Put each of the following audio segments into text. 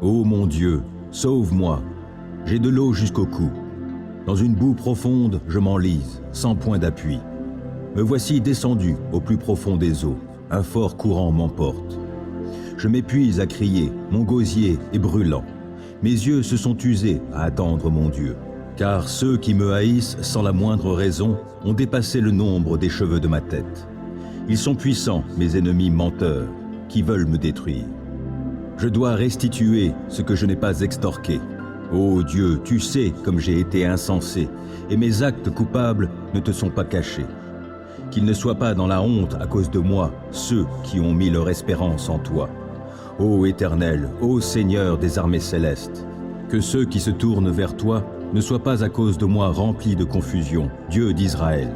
Ô mon Dieu, sauve-moi. J'ai de l'eau jusqu'au cou. Dans une boue profonde, je m'enlise, sans point d'appui. Me voici descendu au plus profond des eaux. Un fort courant m'emporte. Je m'épuise à crier, mon gosier est brûlant. Mes yeux se sont usés à attendre mon Dieu. Car ceux qui me haïssent sans la moindre raison ont dépassé le nombre des cheveux de ma tête. Ils sont puissants, mes ennemis menteurs, qui veulent me détruire. Je dois restituer ce que je n'ai pas extorqué. Ô Dieu, tu sais comme j'ai été insensé, et mes actes coupables ne te sont pas cachés. Qu'ils ne soient pas dans la honte à cause de moi, ceux qui ont mis leur espérance en toi. Ô Éternel, ô Seigneur des armées célestes, que ceux qui se tournent vers toi ne soient pas à cause de moi remplis de confusion, Dieu d'Israël.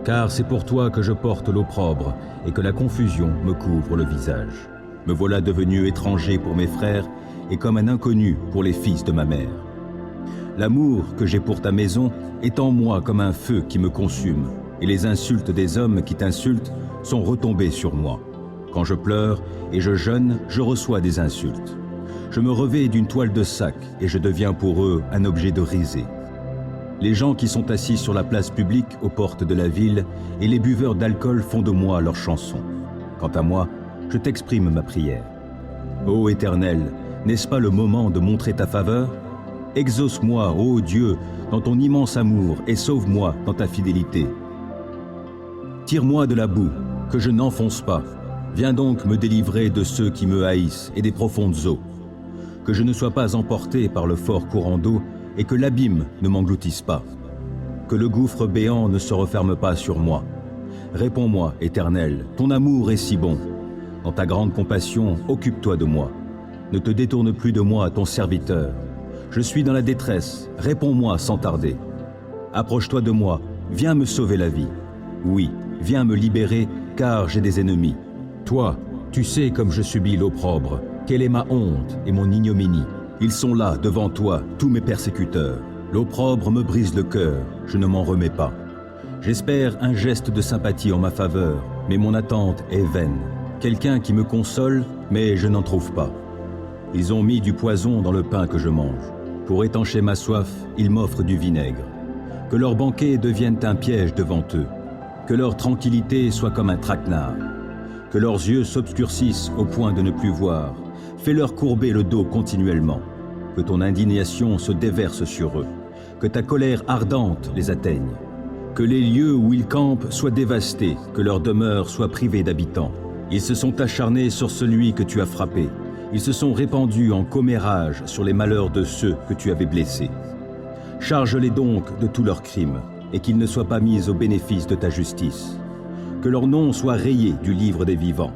Car c'est pour toi que je porte l'opprobre et que la confusion me couvre le visage. Me voilà devenu étranger pour mes frères et comme un inconnu pour les fils de ma mère. L'amour que j'ai pour ta maison est en moi comme un feu qui me consume, et les insultes des hommes qui t'insultent sont retombées sur moi. Quand je pleure et je jeûne, je reçois des insultes. Je me revêts d'une toile de sac et je deviens pour eux un objet de risée. Les gens qui sont assis sur la place publique aux portes de la ville et les buveurs d'alcool font de moi leur chanson. Quant à moi, je t'exprime ma prière. Ô Éternel, n'est-ce pas le moment de montrer ta faveur? Exauce-moi, ô Dieu, dans ton immense amour et sauve-moi dans ta fidélité. Tire-moi de la boue, que je n'enfonce pas. Viens donc me délivrer de ceux qui me haïssent et des profondes eaux. Que je ne sois pas emporté par le fort courant d'eau et que l'abîme ne m'engloutisse pas. Que le gouffre béant ne se referme pas sur moi. Réponds-moi, Éternel, ton amour est si bon. Dans ta grande compassion, occupe-toi de moi. Ne te détourne plus de moi, ton serviteur. Je suis dans la détresse, réponds-moi sans tarder. Approche-toi de moi, viens me sauver la vie. Oui, viens me libérer, car j'ai des ennemis. Toi, tu sais comme je subis l'opprobre, quelle est ma honte et mon ignominie. Ils sont là, devant toi, tous mes persécuteurs. L'opprobre me brise le cœur, je ne m'en remets pas. J'espère un geste de sympathie en ma faveur, mais mon attente est vaine. Quelqu'un qui me console, mais je n'en trouve pas. Ils ont mis du poison dans le pain que je mange. Pour étancher ma soif, ils m'offrent du vinaigre. Que leur banquet devienne un piège devant eux. Que leur tranquillité soit comme un traquenard. Que leurs yeux s'obscurcissent au point de ne plus voir. Fais-leur courber le dos continuellement. Que ton indignation se déverse sur eux. Que ta colère ardente les atteigne. Que les lieux où ils campent soient dévastés. Que leur demeure soit privée d'habitants. Ils se sont acharnés sur celui que tu as frappé. Ils se sont répandus en commérage sur les malheurs de ceux que tu avais blessés. Charge-les donc de tous leurs crimes, et qu'ils ne soient pas mis au bénéfice de ta justice. Que leur nom soit rayé du livre des vivants,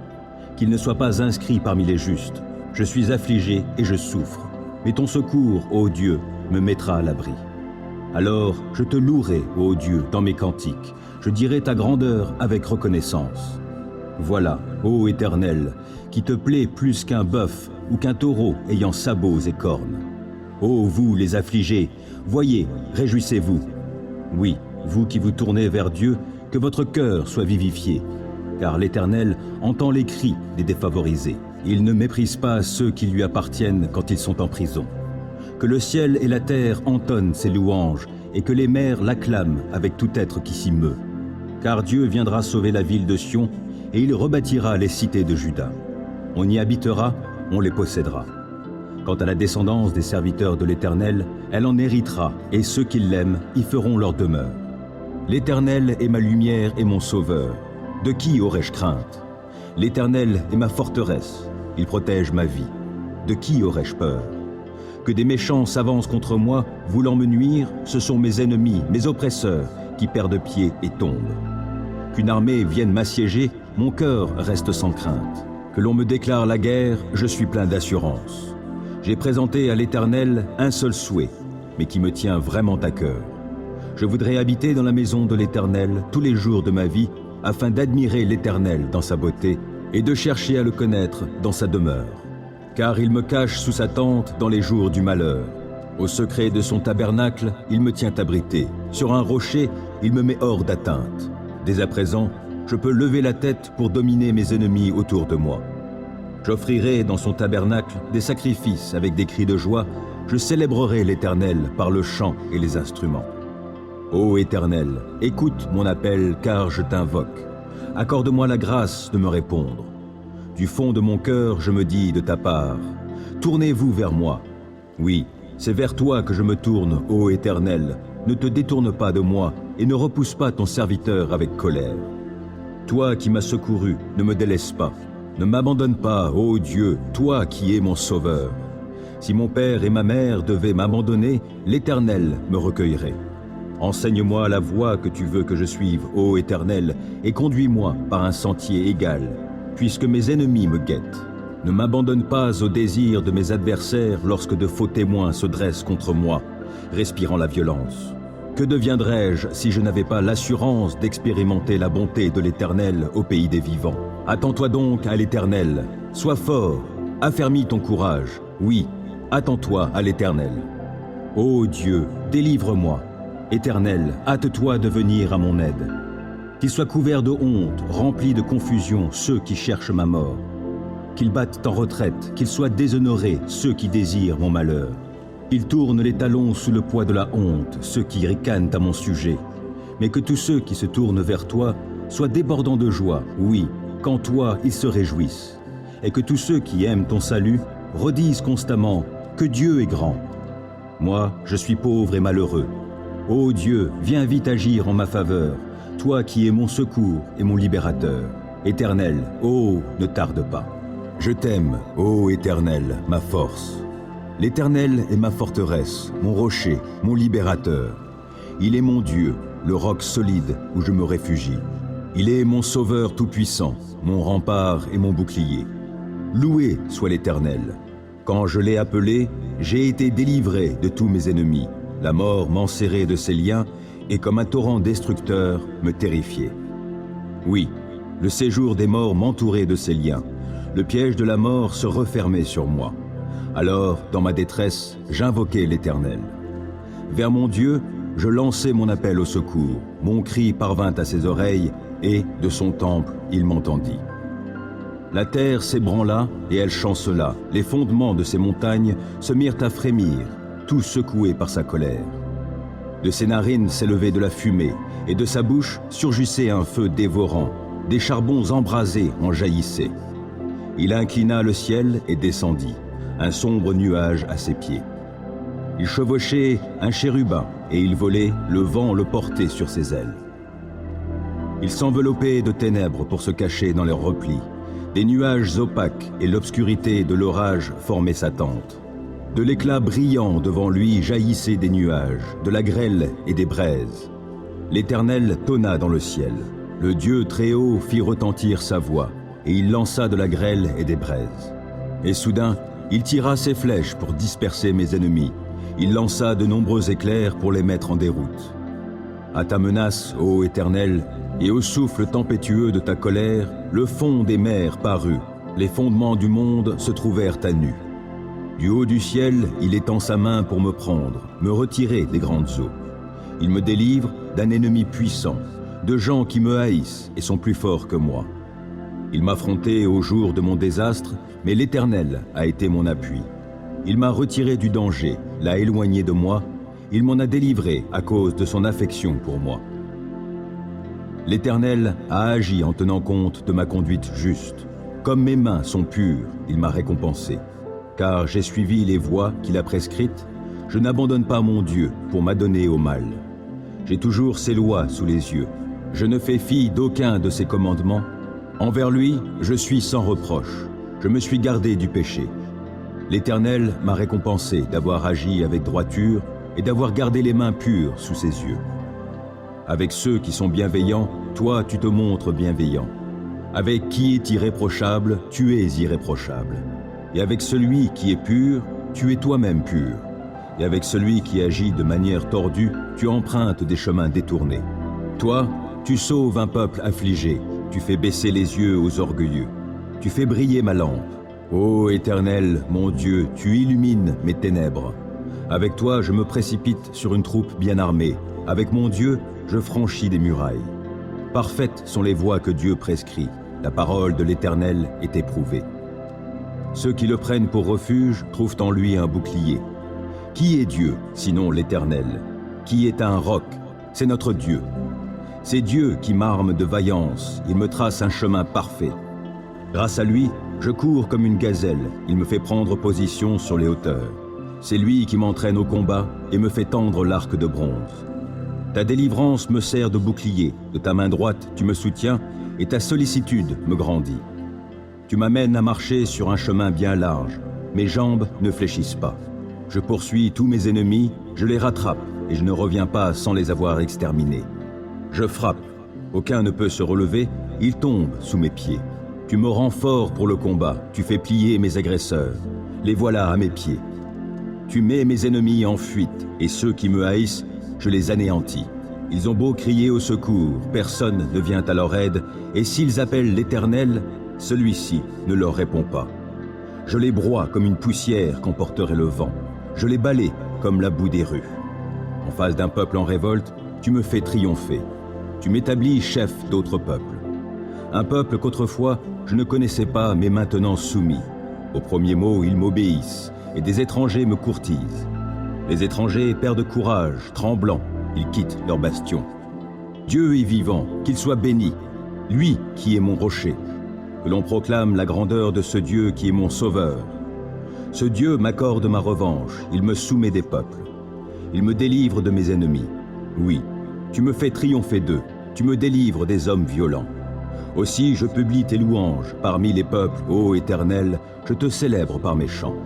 qu'ils ne soient pas inscrits parmi les justes. Je suis affligé et je souffre, mais ton secours, ô Dieu, me mettra à l'abri. Alors je te louerai, ô Dieu, dans mes cantiques, je dirai ta grandeur avec reconnaissance. Voilà, ô Éternel, qui te plaît plus qu'un bœuf ou qu'un taureau ayant sabots et cornes. Ô vous les affligés, voyez, réjouissez-vous. Oui, vous qui vous tournez vers Dieu, que votre cœur soit vivifié, car l'Éternel entend les cris des défavorisés. Il ne méprise pas ceux qui lui appartiennent quand ils sont en prison. Que le ciel et la terre entonnent ses louanges et que les mers l'acclament avec tout être qui s'y meut. Car Dieu viendra sauver la ville de Sion et il rebâtira les cités de Juda. On y habitera, on les possédera. Quant à la descendance des serviteurs de l'Éternel, elle en héritera, et ceux qui l'aiment y feront leur demeure. L'Éternel est ma lumière et mon sauveur. De qui aurais-je crainte? L'Éternel est ma forteresse, il protège ma vie. De qui aurais-je peur? Que des méchants s'avancent contre moi, voulant me nuire, ce sont mes ennemis, mes oppresseurs, qui perdent pied et tombent. Qu'une armée vienne m'assiéger, mon cœur reste sans crainte. Que l'on me déclare la guerre, je suis plein d'assurance. J'ai présenté à l'Éternel un seul souhait, mais qui me tient vraiment à cœur. Je voudrais habiter dans la maison de l'Éternel tous les jours de ma vie, afin d'admirer l'Éternel dans sa beauté et de chercher à le connaître dans sa demeure. Car il me cache sous sa tente dans les jours du malheur. Au secret de son tabernacle, il me tient abrité. Sur un rocher, il me met hors d'atteinte. Dès à présent, je peux lever la tête pour dominer mes ennemis autour de moi. J'offrirai dans son tabernacle des sacrifices avec des cris de joie, je célébrerai l'Éternel par le chant et les instruments. Ô Éternel, écoute mon appel car je t'invoque. Accorde-moi la grâce de me répondre. Du fond de mon cœur, je me dis de ta part, tournez-vous vers moi. Oui, c'est vers toi que je me tourne, ô Éternel. Ne te détourne pas de moi et ne repousse pas ton serviteur avec colère. Toi qui m'as secouru, ne me délaisse pas. Ne m'abandonne pas, ô Dieu, toi qui es mon sauveur. Si mon père et ma mère devaient m'abandonner, l'Éternel me recueillerait. Enseigne-moi la voie que tu veux que je suive, ô Éternel, et conduis-moi par un sentier égal, puisque mes ennemis me guettent. Ne m'abandonne pas au désir de mes adversaires lorsque de faux témoins se dressent contre moi, respirant la violence. Que deviendrais-je si je n'avais pas l'assurance d'expérimenter la bonté de l'Éternel au pays des vivants? Attends-toi donc à l'Éternel, sois fort, affermis ton courage, oui, attends-toi à l'Éternel. Ô Dieu, délivre-moi. Éternel, hâte-toi de venir à mon aide. Qu'ils soient couverts de honte, remplis de confusion ceux qui cherchent ma mort. Qu'ils battent en retraite, qu'ils soient déshonorés ceux qui désirent mon malheur. Qu'ils tournent les talons sous le poids de la honte, ceux qui ricanent à mon sujet. Mais que tous ceux qui se tournent vers toi soient débordants de joie, oui, qu'en toi ils se réjouissent. Et que tous ceux qui aiment ton salut redisent constamment que Dieu est grand. Moi, je suis pauvre et malheureux. Ô Dieu, viens vite agir en ma faveur, toi qui es mon secours et mon libérateur. Éternel, ô, ne tarde pas. Je t'aime, ô Éternel, ma force. L'Éternel est ma forteresse, mon rocher, mon libérateur. Il est mon Dieu, le roc solide où je me réfugie. Il est mon sauveur tout-puissant, mon rempart et mon bouclier. Loué soit l'Éternel. Quand je l'ai appelé, j'ai été délivré de tous mes ennemis. La mort m'enserrait de ses liens et comme un torrent destructeur me terrifiait. Oui, le séjour des morts m'entourait de ses liens. Le piège de la mort se refermait sur moi. Alors, dans ma détresse, j'invoquai l'Éternel. Vers mon Dieu, je lançai mon appel au secours. Mon cri parvint à ses oreilles et, de son temple, il m'entendit. La terre s'ébranla et elle chancela. Les fondements de ses montagnes se mirent à frémir, tout secoués par sa colère. De ses narines s'élevait de la fumée, et de sa bouche surgissait un feu dévorant. Des charbons embrasés en jaillissaient. Il inclina le ciel et descendit, un sombre nuage à ses pieds. Il chevauchait un chérubin, et il volait, le vent le portait sur ses ailes. Il s'enveloppait de ténèbres pour se cacher dans leurs replis. Des nuages opaques et l'obscurité de l'orage formaient sa tente. De l'éclat brillant devant lui jaillissaient des nuages, de la grêle et des braises. L'Éternel tonna dans le ciel. Le Dieu très haut fit retentir sa voix, et il lança de la grêle et des braises. Et soudain, il tira ses flèches pour disperser mes ennemis. Il lança de nombreux éclairs pour les mettre en déroute. À ta menace, ô Éternel, et au souffle tempétueux de ta colère, le fond des mers parut. Les fondements du monde se trouvèrent à nu. Du haut du ciel, il étend sa main pour me prendre, me retirer des grandes eaux. Il me délivre d'un ennemi puissant, de gens qui me haïssent et sont plus forts que moi. Il m'affrontait au jour de mon désastre, mais l'Éternel a été mon appui. Il m'a retiré du danger, l'a éloigné de moi, il m'en a délivré à cause de son affection pour moi. L'Éternel a agi en tenant compte de ma conduite juste. Comme mes mains sont pures, il m'a récompensé. Car j'ai suivi les voies qu'il a prescrites, je n'abandonne pas mon Dieu pour m'adonner au mal. J'ai toujours ses lois sous les yeux. Je ne fais fi d'aucun de ses commandements. Envers lui, je suis sans reproche. Je me suis gardé du péché. L'Éternel m'a récompensé d'avoir agi avec droiture et d'avoir gardé les mains pures sous ses yeux. Avec ceux qui sont bienveillants, toi tu te montres bienveillant. Avec qui est irréprochable, tu es irréprochable. Et avec celui qui est pur, tu es toi-même pur. Et avec celui qui agit de manière tordue, tu empruntes des chemins détournés. Toi, tu sauves un peuple affligé, tu fais baisser les yeux aux orgueilleux. Tu fais briller ma lampe. Ô Éternel, mon Dieu, tu illumines mes ténèbres. Avec toi, je me précipite sur une troupe bien armée. Avec mon Dieu, je franchis des murailles. Parfaites sont les voies que Dieu prescrit. La parole de l'Éternel est éprouvée. Ceux qui le prennent pour refuge trouvent en lui un bouclier. Qui est Dieu, sinon l'Éternel? Qui est un roc? C'est notre Dieu. C'est Dieu qui m'arme de vaillance, il me trace un chemin parfait. Grâce à lui, je cours comme une gazelle, il me fait prendre position sur les hauteurs. C'est lui qui m'entraîne au combat et me fait tendre l'arc de bronze. Ta délivrance me sert de bouclier, de ta main droite tu me soutiens et ta sollicitude me grandit. Tu m'amènes à marcher sur un chemin bien large, mes jambes ne fléchissent pas. Je poursuis tous mes ennemis, je les rattrape et je ne reviens pas sans les avoir exterminés. Je frappe, aucun ne peut se relever, ils tombent sous mes pieds. Tu me rends fort pour le combat, tu fais plier mes agresseurs, les voilà à mes pieds. Tu mets mes ennemis en fuite et ceux qui me haïssent, je les anéantis. Ils ont beau crier au secours, personne ne vient à leur aide, et s'ils appellent l'Éternel, celui-ci ne leur répond pas. Je les broie comme une poussière qu'emporterait le vent. Je les balaie comme la boue des rues. En face d'un peuple en révolte, tu me fais triompher. Tu m'établis chef d'autres peuples. Un peuple qu'autrefois je ne connaissais pas, mais maintenant soumis. Au premier mot, ils m'obéissent, et des étrangers me courtisent. Les étrangers perdent courage, tremblants, ils quittent leur bastion. Dieu est vivant, qu'il soit béni, lui qui est mon rocher. Que l'on proclame la grandeur de ce Dieu qui est mon sauveur. Ce Dieu m'accorde ma revanche, il me soumet des peuples. Il me délivre de mes ennemis. Oui, tu me fais triompher d'eux, tu me délivres des hommes violents. Aussi je publie tes louanges parmi les peuples, ô Éternel, je te célèbre par mes chants.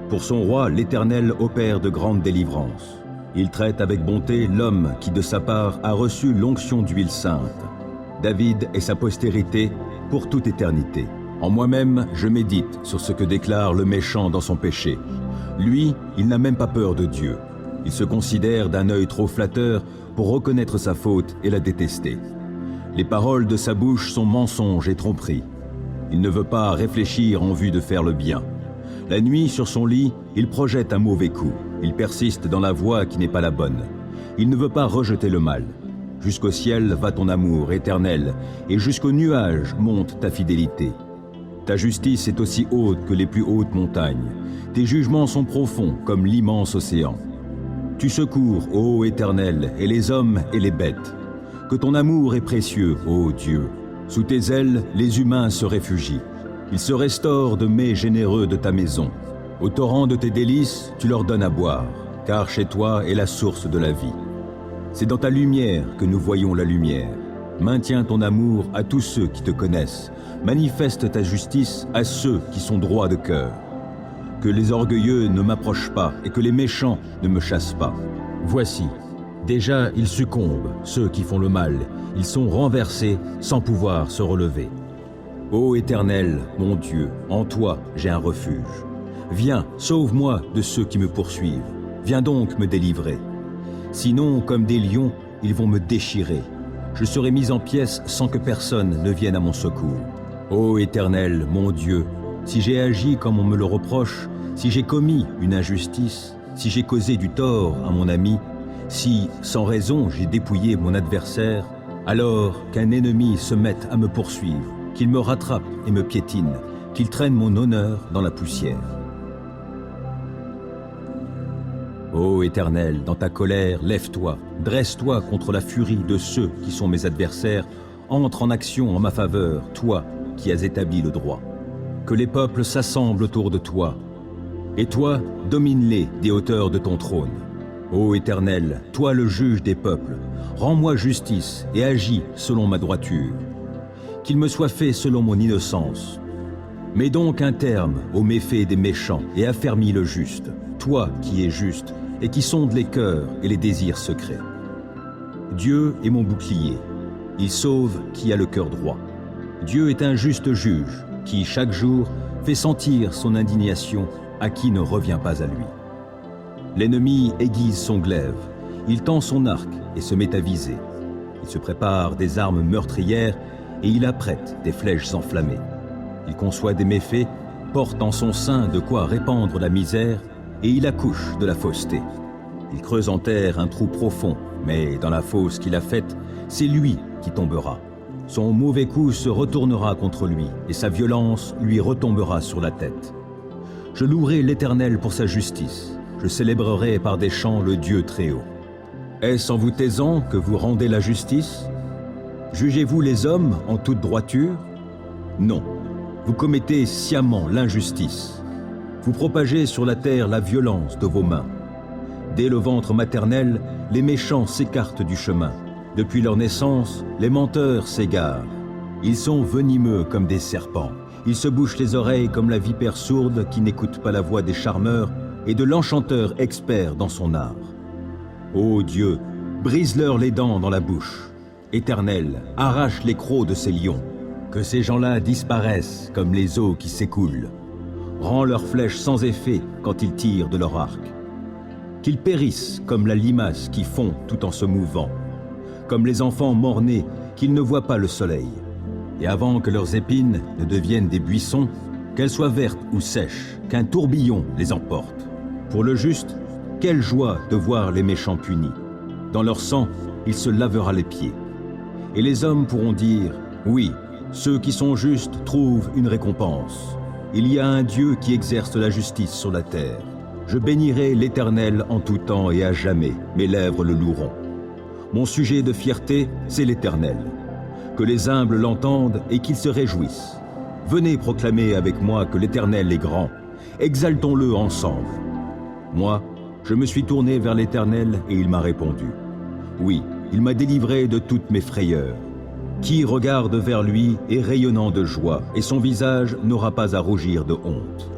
Pour son roi, l'Éternel opère de grandes délivrances. Il traite avec bonté l'homme qui, de sa part, a reçu l'onction d'huile sainte. David et sa postérité pour toute éternité. En moi-même, je médite sur ce que déclare le méchant dans son péché. Lui, il n'a même pas peur de Dieu. Il se considère d'un œil trop flatteur pour reconnaître sa faute et la détester. Les paroles de sa bouche sont mensonges et tromperies. Il ne veut pas réfléchir en vue de faire le bien. La nuit, sur son lit, il projette un mauvais coup. Il persiste dans la voie qui n'est pas la bonne. Il ne veut pas rejeter le mal. Jusqu'au ciel va ton amour éternel, et jusqu'aux nuages monte ta fidélité. Ta justice est aussi haute que les plus hautes montagnes. Tes jugements sont profonds comme l'immense océan. Tu secours, ô Éternel, et les hommes et les bêtes. Que ton amour est précieux, ô Dieu. Sous tes ailes, les humains se réfugient. Ils se restaurent de mets généreux de ta maison. Au torrent de tes délices, tu leur donnes à boire, car chez toi est la source de la vie. C'est dans ta lumière que nous voyons la lumière. Maintiens ton amour à tous ceux qui te connaissent. Manifeste ta justice à ceux qui sont droits de cœur. Que les orgueilleux ne m'approchent pas et que les méchants ne me chassent pas. Voici, déjà ils succombent, ceux qui font le mal. Ils sont renversés sans pouvoir se relever. Ô Éternel, mon Dieu, en toi j'ai un refuge. Viens, sauve-moi de ceux qui me poursuivent. Viens donc me délivrer. Sinon, comme des lions, ils vont me déchirer. Je serai mis en pièces sans que personne ne vienne à mon secours. Ô Éternel, mon Dieu, si j'ai agi comme on me le reproche, si j'ai commis une injustice, si j'ai causé du tort à mon ami, si, sans raison, j'ai dépouillé mon adversaire, alors qu'un ennemi se mette à me poursuivre, qu'il me rattrape et me piétine, qu'il traîne mon honneur dans la poussière. Ô Éternel, dans ta colère, lève-toi, dresse-toi contre la furie de ceux qui sont mes adversaires, entre en action en ma faveur, toi qui as établi le droit. Que les peuples s'assemblent autour de toi, et toi, domine-les des hauteurs de ton trône. Ô Éternel, toi le juge des peuples, rends-moi justice et agis selon ma droiture. Qu'il me soit fait selon mon innocence. Mets donc un terme aux méfaits des méchants et affermis le juste, toi qui es juste et qui sondes les cœurs et les désirs secrets. Dieu est mon bouclier, il sauve qui a le cœur droit. Dieu est un juste juge qui, chaque jour, fait sentir son indignation à qui ne revient pas à lui. L'ennemi aiguise son glaive, il tend son arc et se met à viser. Il se prépare des armes meurtrières et il apprête des flèches enflammées. Il conçoit des méfaits, porte en son sein de quoi répandre la misère et il accouche de la fausseté. Il creuse en terre un trou profond, mais dans la fosse qu'il a faite, c'est lui qui tombera. Son mauvais coup se retournera contre lui, et sa violence lui retombera sur la tête. Je louerai l'Éternel pour sa justice. Je célébrerai par des chants le Dieu Très-Haut. Est-ce en vous taisant que vous rendez la justice? Jugez-vous les hommes en toute droiture? Non, vous commettez sciemment l'injustice. Vous propagez sur la terre la violence de vos mains. Dès le ventre maternel, les méchants s'écartent du chemin. Depuis leur naissance, les menteurs s'égarent. Ils sont venimeux comme des serpents. Ils se bouchent les oreilles comme la vipère sourde qui n'écoute pas la voix des charmeurs et de l'enchanteur expert dans son art. Ô Dieu, brise-leur les dents dans la bouche. Éternel, arrache les crocs de ces lions. Que ces gens-là disparaissent comme les eaux qui s'écoulent. Rends leurs flèches sans effet quand ils tirent de leur arc. Qu'ils périssent comme la limace qui fond tout en se mouvant. Comme les enfants mort-nés qu'ils ne voient pas le soleil. Et avant que leurs épines ne deviennent des buissons, qu'elles soient vertes ou sèches, qu'un tourbillon les emporte. Pour le juste, quelle joie de voir les méchants punis. Dans leur sang, il se lavera les pieds. Et les hommes pourront dire, oui, ceux qui sont justes trouvent une récompense. Il y a un Dieu qui exerce la justice sur la terre. Je bénirai l'Éternel en tout temps et à jamais, mes lèvres le loueront. Mon sujet de fierté, c'est l'Éternel. Que les humbles l'entendent et qu'ils se réjouissent. Venez proclamer avec moi que l'Éternel est grand. Exaltons-le ensemble. Moi, je me suis tourné vers l'Éternel et il m'a répondu. Oui, il m'a délivré de toutes mes frayeurs. Qui regarde vers lui est rayonnant de joie et son visage n'aura pas à rougir de honte.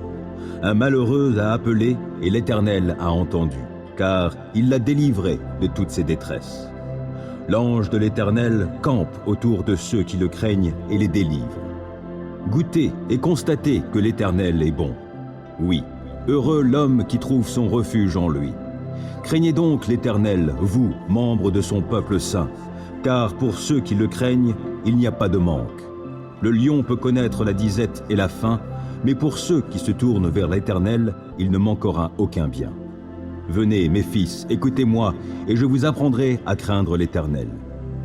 Un malheureux a appelé et l'Éternel a entendu, car il l'a délivré de toutes ses détresses. L'ange de l'Éternel campe autour de ceux qui le craignent et les délivre. Goûtez et constatez que l'Éternel est bon. Oui, heureux l'homme qui trouve son refuge en lui. Craignez donc l'Éternel, vous, membres de son peuple saint, car pour ceux qui le craignent, il n'y a pas de manque. Le lion peut connaître la disette et la faim, mais pour ceux qui se tournent vers l'Éternel, il ne manquera aucun bien. Venez, mes fils, écoutez-moi, et je vous apprendrai à craindre l'Éternel.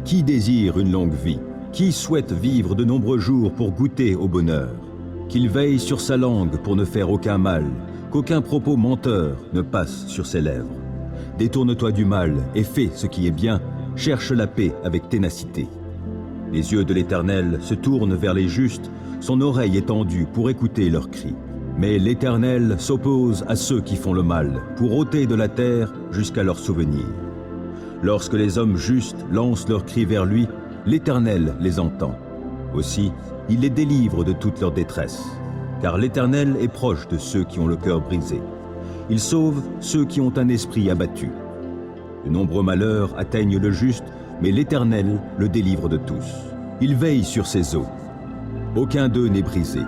Qui désire une longue vie? Qui souhaite vivre de nombreux jours pour goûter au bonheur? Qu'il veille sur sa langue pour ne faire aucun mal, qu'aucun propos menteur ne passe sur ses lèvres. Détourne-toi du mal et fais ce qui est bien, cherche la paix avec ténacité. Les yeux de l'Éternel se tournent vers les justes, son oreille est tendue pour écouter leurs cris. Mais l'Éternel s'oppose à ceux qui font le mal, pour ôter de la terre jusqu'à leur souvenir. Lorsque les hommes justes lancent leurs cris vers lui, l'Éternel les entend. Aussi, il les délivre de toute leur détresse, car l'Éternel est proche de ceux qui ont le cœur brisé. Il sauve ceux qui ont un esprit abattu. De nombreux malheurs atteignent le juste, mais l'Éternel le délivre de tous. Il veille sur ses eaux. Aucun d'eux n'est brisé.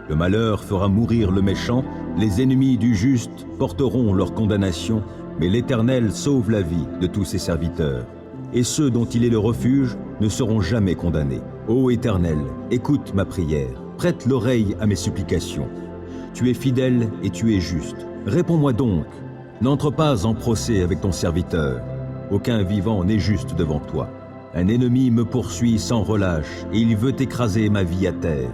Le malheur fera mourir le méchant, les ennemis du juste porteront leur condamnation, mais l'Éternel sauve la vie de tous ses serviteurs. Et ceux dont il est le refuge ne seront jamais condamnés. Ô Éternel, écoute ma prière, prête l'oreille à mes supplications. Tu es fidèle et tu es juste. Réponds-moi donc. N'entre pas en procès avec ton serviteur. Aucun vivant n'est juste devant toi. Un ennemi me poursuit sans relâche et il veut écraser ma vie à terre.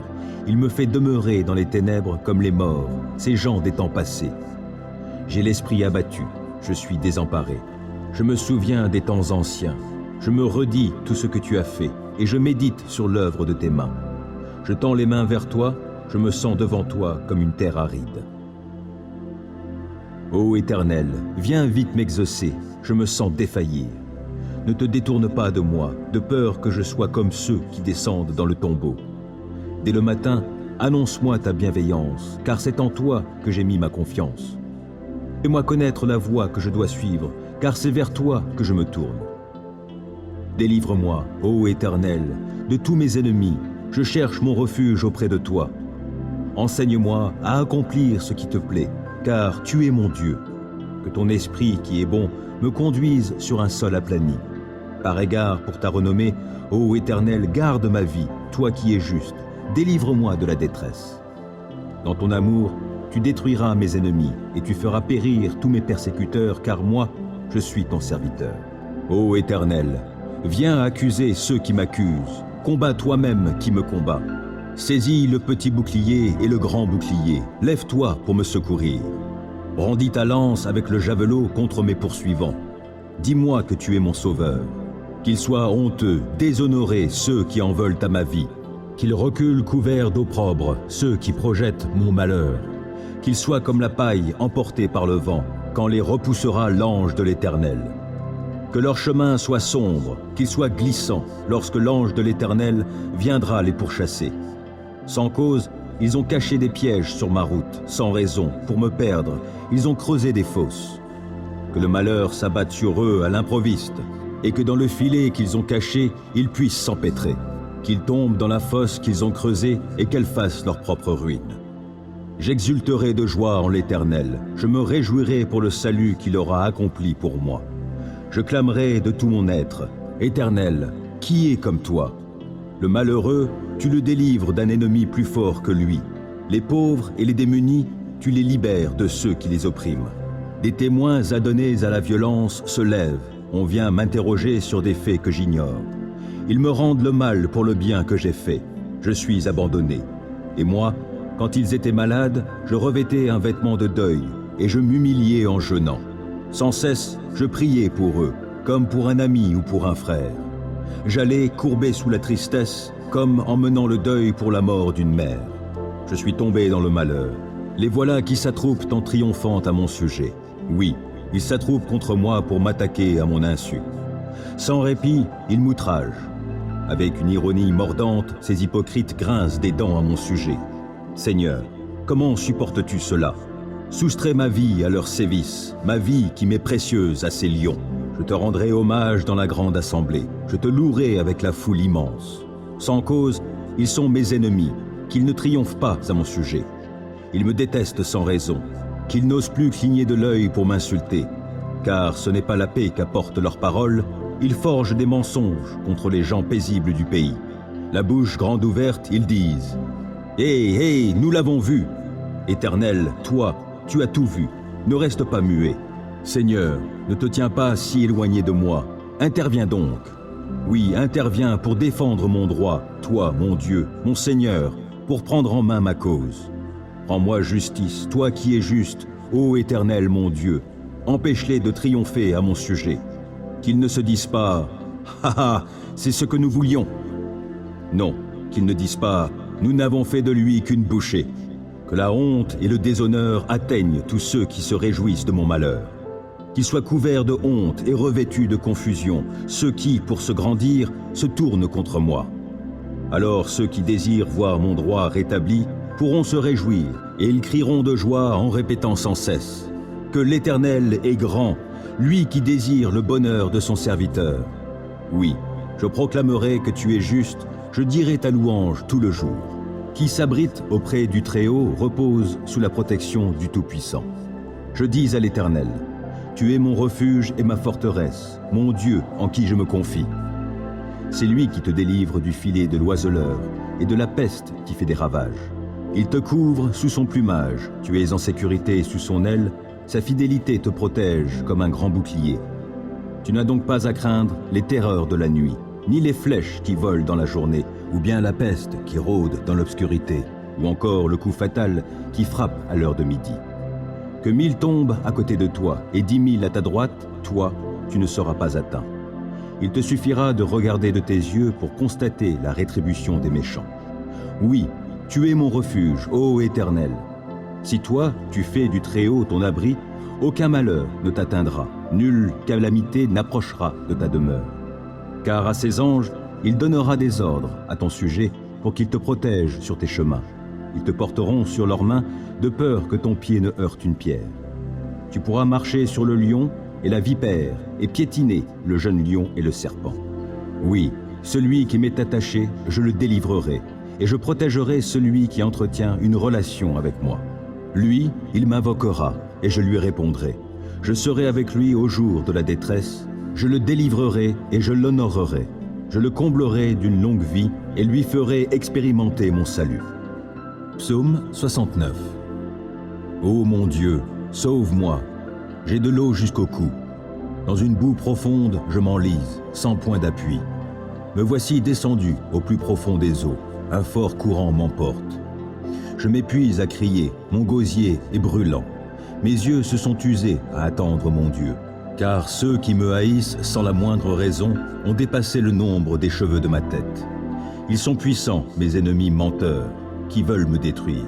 Il me fait demeurer dans les ténèbres comme les morts, ces gens des temps passés. J'ai l'esprit abattu, je suis désemparé. Je me souviens des temps anciens. Je me redis tout ce que tu as fait et je médite sur l'œuvre de tes mains. Je tends les mains vers toi, je me sens devant toi comme une terre aride. Ô Éternel, viens vite m'exaucer, je me sens défaillir. Ne te détourne pas de moi, de peur que je sois comme ceux qui descendent dans le tombeau. Dès le matin, annonce-moi ta bienveillance, car c'est en toi que j'ai mis ma confiance. Fais-moi connaître la voie que je dois suivre, car c'est vers toi que je me tourne. Délivre-moi, ô Éternel, de tous mes ennemis, je cherche mon refuge auprès de toi. Enseigne-moi à accomplir ce qui te plaît, car tu es mon Dieu. Que ton esprit qui est bon me conduise sur un sol aplani. Par égard pour ta renommée, ô Éternel, garde ma vie, toi qui es juste. Délivre-moi de la détresse. Dans ton amour, tu détruiras mes ennemis et tu feras périr tous mes persécuteurs, car moi, je suis ton serviteur. Ô Éternel, viens accuser ceux qui m'accusent. Combats toi-même qui me combats. Saisis le petit bouclier et le grand bouclier. Lève-toi pour me secourir. Brandis ta lance avec le javelot contre mes poursuivants. Dis-moi que tu es mon sauveur. Qu'ils soient honteux, déshonorés ceux qui en veulent à ma vie. Qu'ils reculent couverts d'opprobre ceux qui projettent mon malheur. Qu'ils soient comme la paille emportée par le vent, quand les repoussera l'ange de l'Éternel. Que leur chemin soit sombre, qu'il soit glissant, lorsque l'ange de l'Éternel viendra les pourchasser. Sans cause, ils ont caché des pièges sur ma route, sans raison, pour me perdre, ils ont creusé des fosses. Que le malheur s'abatte sur eux à l'improviste, et que dans le filet qu'ils ont caché, ils puissent s'empêtrer. Qu'ils tombent dans la fosse qu'ils ont creusée et qu'elle fasse leur propre ruine. J'exulterai de joie en l'Éternel, je me réjouirai pour le salut qu'il aura accompli pour moi. Je clamerai de tout mon être, Éternel, qui est comme toi? Le malheureux, tu le délivres d'un ennemi plus fort que lui. Les pauvres et les démunis, tu les libères de ceux qui les oppriment. Des témoins adonnés à la violence se lèvent, on vient m'interroger sur des faits que j'ignore. Ils me rendent le mal pour le bien que j'ai fait. Je suis abandonné. Et moi, quand ils étaient malades, je revêtais un vêtement de deuil, et je m'humiliais en jeûnant. Sans cesse, je priais pour eux, comme pour un ami ou pour un frère. J'allais courbé sous la tristesse, comme en menant le deuil pour la mort d'une mère. Je suis tombé dans le malheur. Les voilà qui s'attroupent en triomphant à mon sujet. Oui, ils s'attroupent contre moi pour m'attaquer à mon insu. Sans répit, ils m'outragent. Avec une ironie mordante, ces hypocrites grincent des dents à mon sujet. Seigneur, comment supportes-tu cela? Soustrais ma vie à leurs sévices, ma vie qui m'est précieuse à ces lions. Je te rendrai hommage dans la grande assemblée, je te louerai avec la foule immense. Sans cause, ils sont mes ennemis, qu'ils ne triomphent pas à mon sujet. Ils me détestent sans raison, qu'ils n'osent plus cligner de l'œil pour m'insulter. Car ce n'est pas la paix qu'apportent leurs paroles, ils forgent des mensonges contre les gens paisibles du pays. La bouche grande ouverte, ils disent « Hé, nous l'avons vu !» Éternel, toi, tu as tout vu, ne reste pas muet. Seigneur, ne te tiens pas si éloigné de moi, interviens donc. Oui, interviens pour défendre mon droit, toi, mon Dieu, mon Seigneur, pour prendre en main ma cause. Rends-moi justice, toi qui es juste, ô Éternel mon Dieu, empêche-les de triompher à mon sujet. Qu'ils ne se disent pas « Ha ha, c'est ce que nous voulions !» Non, qu'ils ne disent pas « Nous n'avons fait de lui qu'une bouchée !» Que la honte et le déshonneur atteignent tous ceux qui se réjouissent de mon malheur. Qu'ils soient couverts de honte et revêtus de confusion, ceux qui, pour se grandir, se tournent contre moi. Alors ceux qui désirent voir mon droit rétabli pourront se réjouir, et ils crieront de joie en répétant sans cesse que l'Éternel est grand, lui qui désire le bonheur de son serviteur. Oui, je proclamerai que tu es juste, je dirai ta louange tout le jour. Qui s'abrite auprès du Très-Haut repose sous la protection du Tout-Puissant. Je dis à l'Éternel, tu es mon refuge et ma forteresse, mon Dieu en qui je me confie. C'est lui qui te délivre du filet de l'oiseleur et de la peste qui fait des ravages. Il te couvre sous son plumage, tu es en sécurité sous son aile, sa fidélité te protège comme un grand bouclier. Tu n'as donc pas à craindre les terreurs de la nuit, ni les flèches qui volent dans la journée, ou bien la peste qui rôde dans l'obscurité, ou encore le coup fatal qui frappe à l'heure de midi. Que 1000 tombent à côté de toi et 10 000 à ta droite, toi, tu ne seras pas atteint. Il te suffira de regarder de tes yeux pour constater la rétribution des méchants. Oui, tu es mon refuge, ô Éternel. Si toi, tu fais du Très-Haut ton abri, aucun malheur ne t'atteindra, nulle calamité n'approchera de ta demeure. Car à ses anges, il donnera des ordres à ton sujet pour qu'ils te protègent sur tes chemins. Ils te porteront sur leurs mains de peur que ton pied ne heurte une pierre. Tu pourras marcher sur le lion et la vipère et piétiner le jeune lion et le serpent. Oui, celui qui m'est attaché, je le délivrerai et je protégerai celui qui entretient une relation avec moi. Lui, il m'invoquera et je lui répondrai. Je serai avec lui au jour de la détresse, je le délivrerai et je l'honorerai. Je le comblerai d'une longue vie et lui ferai expérimenter mon salut. Psaume 69. Ô mon Dieu, sauve-moi, j'ai de l'eau jusqu'au cou. Dans une boue profonde, je m'enlise, sans point d'appui. Me voici descendu au plus profond des eaux, un fort courant m'emporte. Je m'épuise à crier, mon gosier est brûlant. Mes yeux se sont usés à attendre mon Dieu. Car ceux qui me haïssent sans la moindre raison ont dépassé le nombre des cheveux de ma tête. Ils sont puissants, mes ennemis menteurs, qui veulent me détruire.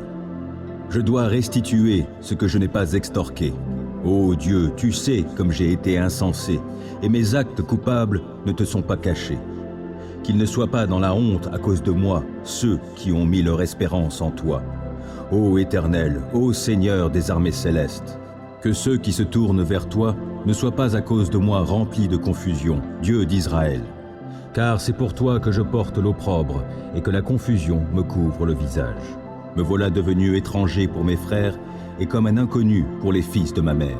Je dois restituer ce que je n'ai pas extorqué. Ô Dieu, tu sais comme j'ai été insensé, et mes actes coupables ne te sont pas cachés. Qu'ils ne soient pas dans la honte à cause de moi, ceux qui ont mis leur espérance en toi. Ô Éternel, ô Seigneur des armées célestes, que ceux qui se tournent vers toi ne soient pas à cause de moi remplis de confusion, Dieu d'Israël. Car c'est pour toi que je porte l'opprobre et que la confusion me couvre le visage. Me voilà devenu étranger pour mes frères et comme un inconnu pour les fils de ma mère.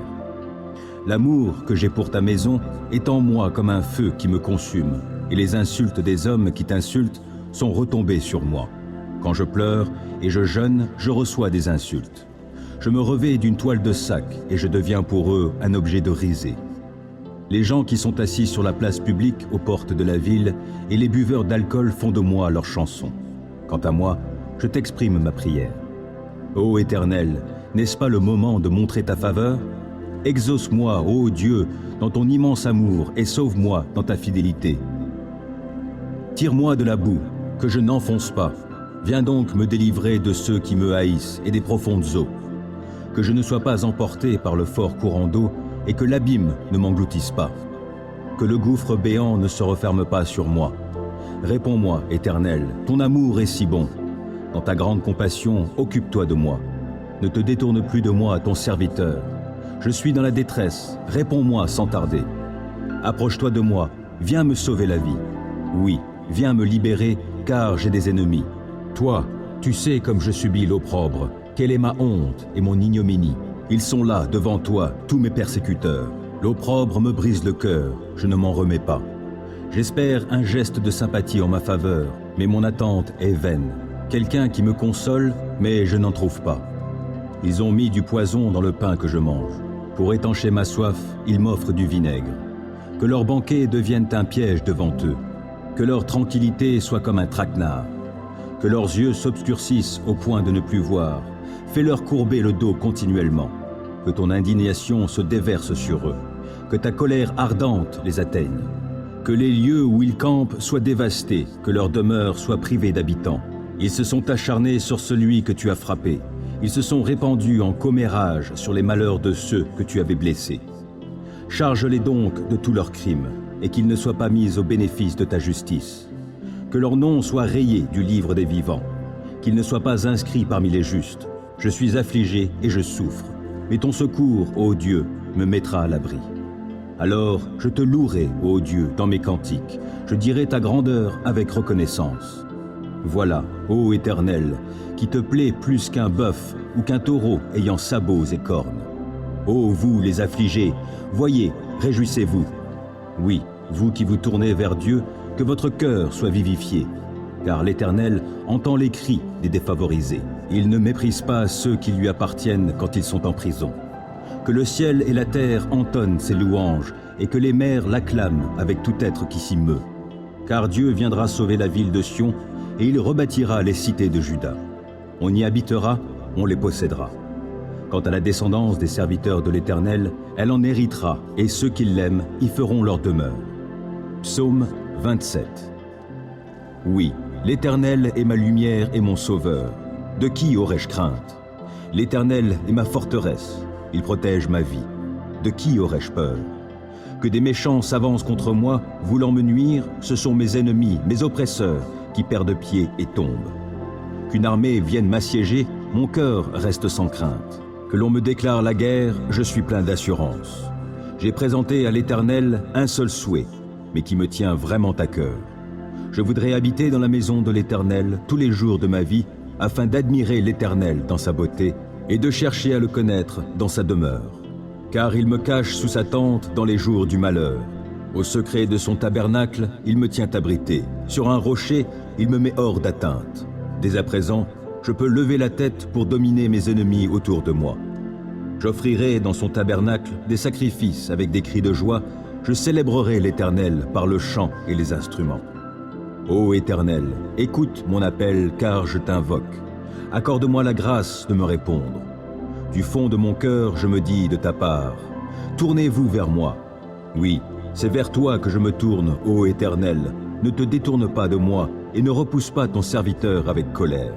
L'amour que j'ai pour ta maison est en moi comme un feu qui me consume, et les insultes des hommes qui t'insultent sont retombées sur moi. Quand je pleure et je jeûne, je reçois des insultes. Je me revêts d'une toile de sac et je deviens pour eux un objet de risée. Les gens qui sont assis sur la place publique aux portes de la ville et les buveurs d'alcool font de moi leur chanson. Quant à moi, je t'exprime ma prière. Ô Éternel, n'est-ce pas le moment de montrer ta faveur? Exauce-moi, ô Dieu, dans ton immense amour et sauve-moi dans ta fidélité. Tire-moi de la boue, que je n'enfonce pas. Viens donc me délivrer de ceux qui me haïssent et des profondes eaux. Que je ne sois pas emporté par le fort courant d'eau et que l'abîme ne m'engloutisse pas. Que le gouffre béant ne se referme pas sur moi. Réponds-moi, Éternel, ton amour est si bon. Dans ta grande compassion, occupe-toi de moi. Ne te détourne plus de moi, ton serviteur. Je suis dans la détresse, réponds-moi sans tarder. Approche-toi de moi, viens me sauver la vie. Oui, viens me libérer, car j'ai des ennemis. Toi, tu sais comme je subis l'opprobre, quelle est ma honte et mon ignominie. Ils sont là, devant toi, tous mes persécuteurs. L'opprobre me brise le cœur, je ne m'en remets pas. J'espère un geste de sympathie en ma faveur, mais mon attente est vaine. Quelqu'un qui me console, mais je n'en trouve pas. Ils ont mis du poison dans le pain que je mange. Pour étancher ma soif, ils m'offrent du vinaigre. Que leur banquet devienne un piège devant eux. Que leur tranquillité soit comme un traquenard. Que leurs yeux s'obscurcissent au point de ne plus voir. Fais-leur courber le dos continuellement. Que ton indignation se déverse sur eux. Que ta colère ardente les atteigne. Que les lieux où ils campent soient dévastés. Que leur demeure soit privée d'habitants. Ils se sont acharnés sur celui que tu as frappé. Ils se sont répandus en commérage sur les malheurs de ceux que tu avais blessés. Charge-les donc de tous leurs crimes, et qu'ils ne soient pas mis au bénéfice de ta justice. Que leur nom soit rayé du livre des vivants, qu'ils ne soient pas inscrits parmi les justes. Je suis affligé et je souffre, mais ton secours, ô Dieu, me mettra à l'abri. Alors je te louerai, ô Dieu, dans mes cantiques, je dirai ta grandeur avec reconnaissance. Voilà, ô Éternel, qui te plaît plus qu'un bœuf ou qu'un taureau ayant sabots et cornes. Ô vous les affligés, voyez, réjouissez-vous. Oui, vous qui vous tournez vers Dieu, que votre cœur soit vivifié. Car l'Éternel entend les cris des défavorisés. Il ne méprise pas ceux qui lui appartiennent quand ils sont en prison. Que le ciel et la terre entonnent ses louanges et que les mers l'acclament avec tout être qui s'y meut. Car Dieu viendra sauver la ville de Sion et il rebâtira les cités de Juda. On y habitera, on les possédera. Quant à la descendance des serviteurs de l'Éternel, elle en héritera, et ceux qui l'aiment y feront leur demeure. Psaume 27. Oui, l'Éternel est ma lumière et mon sauveur. De qui aurais-je crainte? L'Éternel est ma forteresse, il protège ma vie. De qui aurais-je peur? Que des méchants s'avancent contre moi, voulant me nuire, ce sont mes ennemis, mes oppresseurs, qui perdent pied et tombent. Qu'une armée vienne m'assiéger, mon cœur reste sans crainte. Que l'on me déclare la guerre, je suis plein d'assurance. J'ai présenté à l'Éternel un seul souhait, mais qui me tient vraiment à cœur. Je voudrais habiter dans la maison de l'Éternel tous les jours de ma vie, afin d'admirer l'Éternel dans sa beauté et de chercher à le connaître dans sa demeure. Car il me cache sous sa tente dans les jours du malheur. Au secret de son tabernacle, il me tient abrité. Sur un rocher, il me met hors d'atteinte. Dès à présent, je peux lever la tête pour dominer mes ennemis autour de moi. J'offrirai dans son tabernacle des sacrifices avec des cris de joie. Je célébrerai l'Éternel par le chant et les instruments. Ô Éternel, écoute mon appel car je t'invoque. Accorde-moi la grâce de me répondre. Du fond de mon cœur, je me dis de ta part, tournez-vous vers moi. Oui, c'est vers toi que je me tourne, ô Éternel. Ne te détourne pas de moi et ne repousse pas ton serviteur avec colère.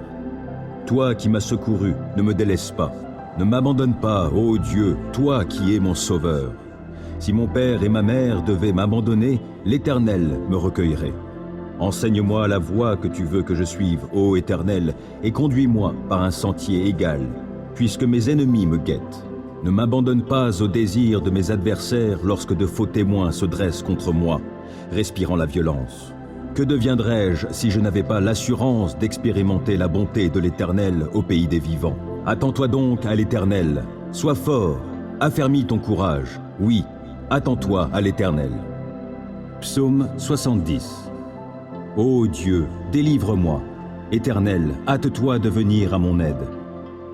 Toi qui m'as secouru, ne me délaisse pas. Ne m'abandonne pas, ô Dieu, toi qui es mon sauveur. Si mon père et ma mère devaient m'abandonner, l'Éternel me recueillerait. Enseigne-moi la voie que tu veux que je suive, ô Éternel, et conduis-moi par un sentier égal, puisque mes ennemis me guettent. Ne m'abandonne pas au désir de mes adversaires lorsque de faux témoins se dressent contre moi, respirant la violence. Que deviendrais-je si je n'avais pas l'assurance d'expérimenter la bonté de l'Éternel au pays des vivants? Attends-toi donc à l'Éternel, sois fort, affermis ton courage, oui, attends-toi à l'Éternel. Psaume 70. Ô Dieu, délivre-moi. Éternel, hâte-toi de venir à mon aide.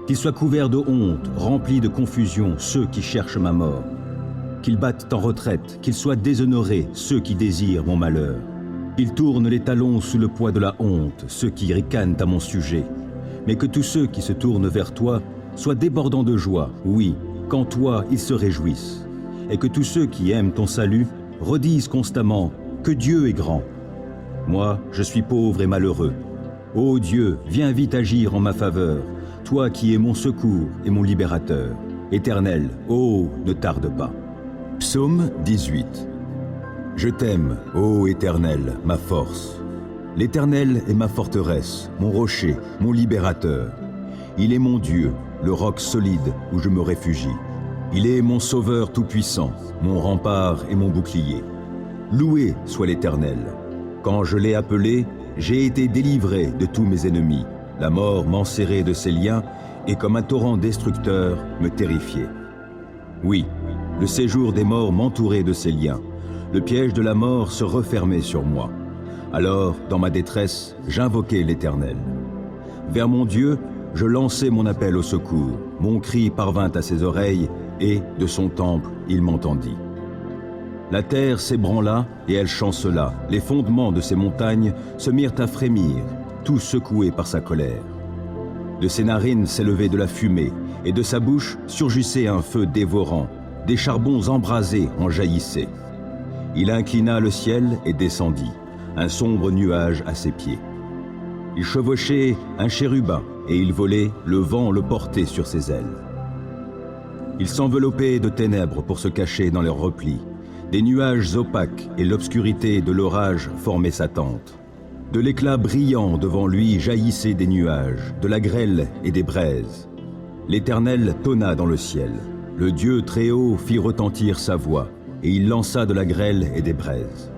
Qu'ils soient couverts de honte, remplis de confusion, ceux qui cherchent ma mort. Qu'ils battent en retraite, qu'ils soient déshonorés, ceux qui désirent mon malheur. Qu'ils tournent les talons sous le poids de la honte, ceux qui ricanent à mon sujet. Mais que tous ceux qui se tournent vers toi soient débordants de joie, oui, qu'en toi ils se réjouissent. Et que tous ceux qui aiment ton salut redisent constamment que Dieu est grand. Moi, je suis pauvre et malheureux. Ô Dieu, viens vite agir en ma faveur, toi qui es mon secours et mon libérateur. Éternel, ô, ne tarde pas. Psaume 18. Je t'aime, ô Éternel, ma force. L'Éternel est ma forteresse, mon rocher, mon libérateur. Il est mon Dieu, le roc solide où je me réfugie. Il est mon sauveur tout-puissant, mon rempart et mon bouclier. Loué soit l'Éternel. Quand je l'ai appelé, j'ai été délivré de tous mes ennemis. La mort m'enserrait de ses liens et comme un torrent destructeur me terrifiait. Oui, le séjour des morts m'entourait de ses liens. Le piège de la mort se refermait sur moi. Alors, dans ma détresse, j'invoquai l'Éternel. Vers mon Dieu, je lançai mon appel au secours. Mon cri parvint à ses oreilles et, de son temple, il m'entendit. La terre s'ébranla et elle chancela. Les fondements de ces montagnes se mirent à frémir, tous secoués par sa colère. De ses narines s'élevait de la fumée, et de sa bouche surgissait un feu dévorant. Des charbons embrasés en jaillissaient. Il inclina le ciel et descendit, un sombre nuage à ses pieds. Il chevauchait un chérubin, et il volait, le vent le portait sur ses ailes. Il s'enveloppait de ténèbres pour se cacher dans leurs replis. Des nuages opaques et l'obscurité de l'orage formaient sa tente. De l'éclat brillant devant lui jaillissaient des nuages, de la grêle et des braises. L'Éternel tonna dans le ciel. Le Dieu Très-Haut fit retentir sa voix, et il lança de la grêle et des braises.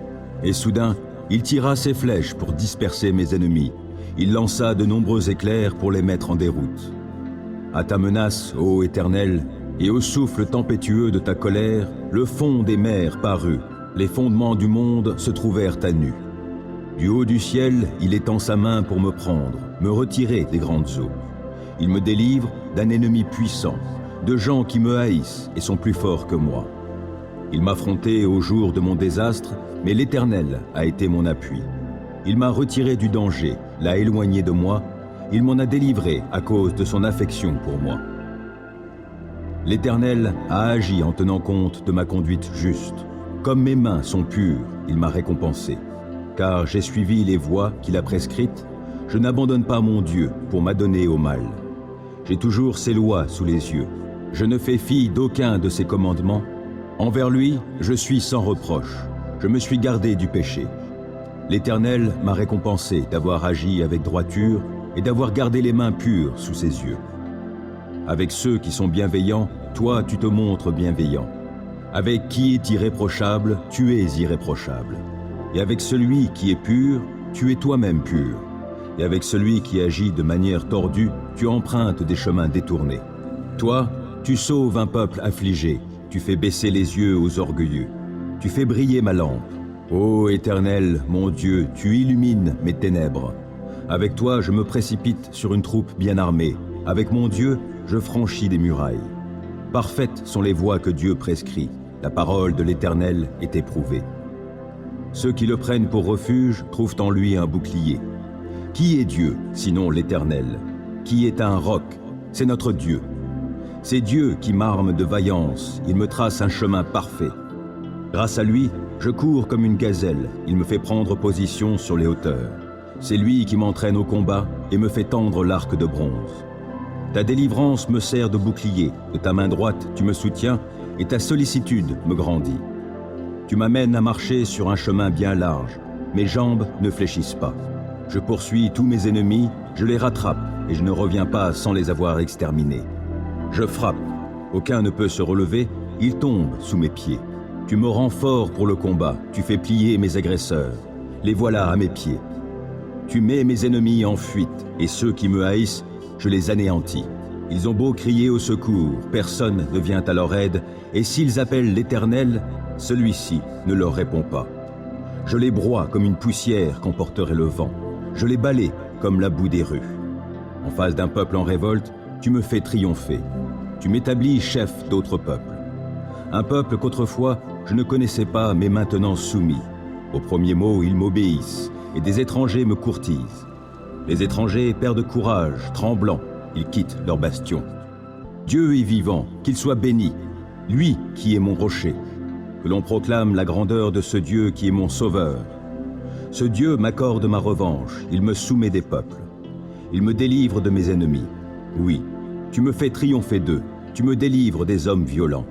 Et soudain, il tira ses flèches pour disperser mes ennemis. Il lança de nombreux éclairs pour les mettre en déroute. À ta menace, ô Éternel, et au souffle tempétueux de ta colère, le fond des mers parut, les fondements du monde se trouvèrent à nu. Du haut du ciel, il étend sa main pour me prendre, me retirer des grandes eaux. Il me délivre d'un ennemi puissant, de gens qui me haïssent et sont plus forts que moi. Il m'affrontait au jour de mon désastre, mais l'Éternel a été mon appui. Il m'a retiré du danger, l'a éloigné de moi, il m'en a délivré à cause de son affection pour moi. L'Éternel a agi en tenant compte de ma conduite juste. Comme mes mains sont pures, il m'a récompensé. Car j'ai suivi les voies qu'il a prescrites, je n'abandonne pas mon Dieu pour m'adonner au mal. J'ai toujours ses lois sous les yeux. Je ne fais fi d'aucun de ses commandements. Envers lui, je suis sans reproche. Je me suis gardé du péché. L'Éternel m'a récompensé d'avoir agi avec droiture et d'avoir gardé les mains pures sous ses yeux. Avec ceux qui sont bienveillants, toi tu te montres bienveillant. Avec qui est irréprochable, tu es irréprochable. Et avec celui qui est pur, tu es toi-même pur. Et avec celui qui agit de manière tordue, tu empruntes des chemins détournés. Toi, tu sauves un peuple affligé, tu fais baisser les yeux aux orgueilleux. Tu fais briller ma lampe. Ô Éternel, mon Dieu, tu illumines mes ténèbres. Avec toi, je me précipite sur une troupe bien armée. Avec mon Dieu, je franchis des murailles. Parfaites sont les voies que Dieu prescrit. La parole de l'Éternel est éprouvée. Ceux qui le prennent pour refuge trouvent en lui un bouclier. Qui est Dieu, sinon l'Éternel? Qui est un roc? C'est notre Dieu. C'est Dieu qui m'arme de vaillance, il me trace un chemin parfait. Grâce à lui, je cours comme une gazelle, il me fait prendre position sur les hauteurs. C'est lui qui m'entraîne au combat et me fait tendre l'arc de bronze. Ta délivrance me sert de bouclier, de ta main droite tu me soutiens et ta sollicitude me grandit. Tu m'amènes à marcher sur un chemin bien large, mes jambes ne fléchissent pas. Je poursuis tous mes ennemis, je les rattrape et je ne reviens pas sans les avoir exterminés. Je frappe, aucun ne peut se relever, ils tombent sous mes pieds. Tu me rends fort pour le combat, tu fais plier mes agresseurs. Les voilà à mes pieds. Tu mets mes ennemis en fuite, et ceux qui me haïssent, je les anéantis. Ils ont beau crier au secours, personne ne vient à leur aide, et s'ils appellent l'Éternel, celui-ci ne leur répond pas. Je les broie comme une poussière qu'emporterait le vent. Je les balaie comme la boue des rues. En face d'un peuple en révolte, tu me fais triompher. Tu m'établis chef d'autres peuples. Un peuple qu'autrefois je ne connaissais pas, mais maintenant soumis. Au premier mot, ils m'obéissent, et des étrangers me courtisent. Les étrangers perdent courage, tremblants, ils quittent leur bastion. Dieu est vivant, qu'il soit béni, lui qui est mon rocher. Que l'on proclame la grandeur de ce Dieu qui est mon sauveur. Ce Dieu m'accorde ma revanche, il me soumet des peuples. Il me délivre de mes ennemis. Oui, tu me fais triompher d'eux, tu me délivres des hommes violents.